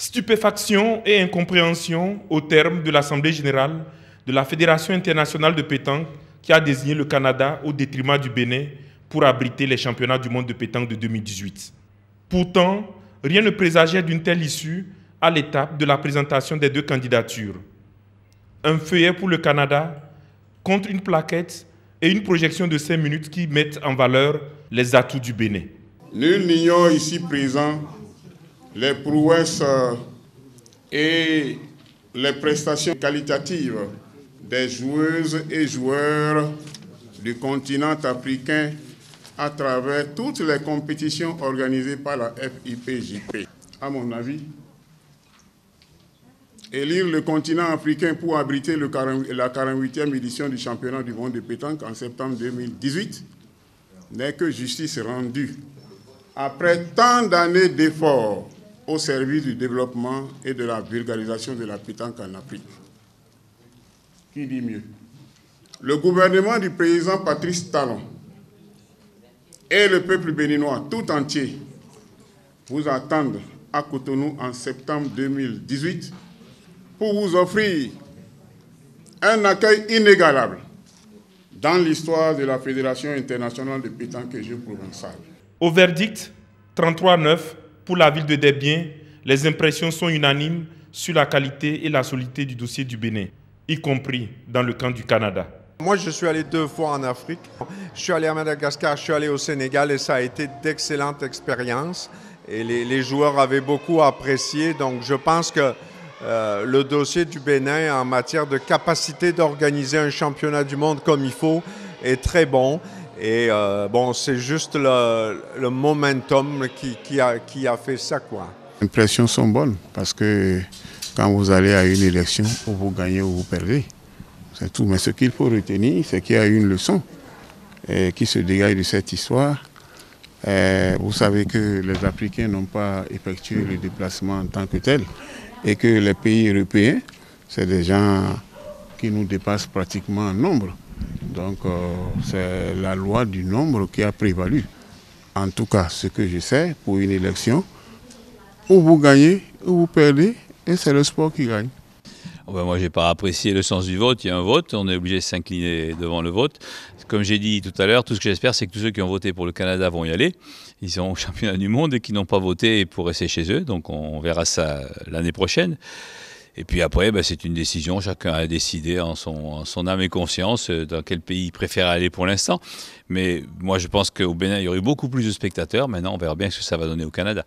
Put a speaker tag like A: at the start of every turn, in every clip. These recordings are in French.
A: Stupéfaction et incompréhension au terme de l'Assemblée générale de la Fédération internationale de pétanque qui a désigné le Canada au détriment du Bénin pour abriter les championnats du monde de pétanque de 2018. Pourtant, rien ne présageait d'une telle issue à l'étape de la présentation des deux candidatures. Un feuillet pour le Canada contre une plaquette et une projection de 5 minutes qui mettent en valeur les atouts du Bénin.
B: Nul n'ignore ici présent les prouesses et les prestations qualitatives des joueuses et joueurs du continent africain à travers toutes les compétitions organisées par la FIPJP. À mon avis, élire le continent africain pour abriter la 48e édition du championnat du monde de pétanque en septembre 2018 n'est que justice rendue. Après tant d'années d'efforts au service du développement et de la vulgarisation de la pétanque en Afrique. Qui dit mieux? Le gouvernement du président Patrice Talon et le peuple béninois tout entier vous attendent à Cotonou en septembre 2018 pour vous offrir un accueil inégalable dans l'histoire de la Fédération internationale de pétanque et jeux provençal.
A: Au verdict, 33-9 pour la ville de Desbiens, les impressions sont unanimes sur la qualité et la solidité du dossier du Bénin, y compris dans le camp du Canada.
C: Moi, je suis allé 2 fois en Afrique. Je suis allé à Madagascar, je suis allé au Sénégal et ça a été d'excellentes expériences. Et les joueurs avaient beaucoup apprécié. Donc, je pense que le dossier du Bénin en matière de capacité d'organiser un championnat du monde comme il faut est très bon. Et bon, c'est juste le momentum qui a fait ça, quoi.
B: Les impressions sont bonnes parce que quand vous allez à une élection, ou vous gagnez ou vous perdez. C'est tout. Mais ce qu'il faut retenir, c'est qu'il y a une leçon qui se dégage de cette histoire. Vous savez que les Africains n'ont pas effectué le déplacement en tant que tel et que les pays européens, c'est des gens qui nous dépassent pratiquement en nombre. Donc c'est la loi du nombre qui a prévalu. En tout cas, ce que je sais, pour une élection, ou vous gagnez ou vous perdez, et c'est le sport qui gagne.
D: Ben moi, je n'ai pas apprécié le sens du vote. Il y a un vote, on est obligé de s'incliner devant le vote. Comme j'ai dit tout à l'heure, tout ce que j'espère, c'est que tous ceux qui ont voté pour le Canada vont y aller. Ils sont au championnat du monde et qui n'ont pas voté pour rester chez eux. Donc on verra ça l'année prochaine. Et puis après, ben, c'est une décision. Chacun a décidé en son âme et conscience dans quel pays il préfère aller pour l'instant. Mais moi, je pense qu'au Bénin, il y aurait beaucoup plus de spectateurs. Maintenant, on verra bien ce que ça va donner au Canada.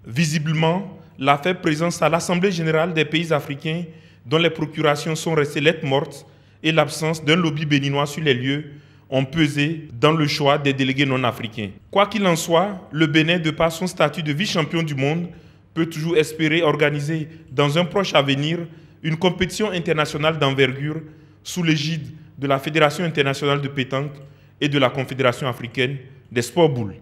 A: Visiblement, la faible présence à l'Assemblée générale des pays africains dont les procurations sont restées lettres mortes et l'absence d'un lobby béninois sur les lieux ont pesé dans le choix des délégués non africains. Quoi qu'il en soit, le Bénin, de par son statut de vice-champion du monde, peut toujours espérer organiser dans un proche avenir une compétition internationale d'envergure sous l'égide de la Fédération internationale de pétanque et de la Confédération africaine des sports boules.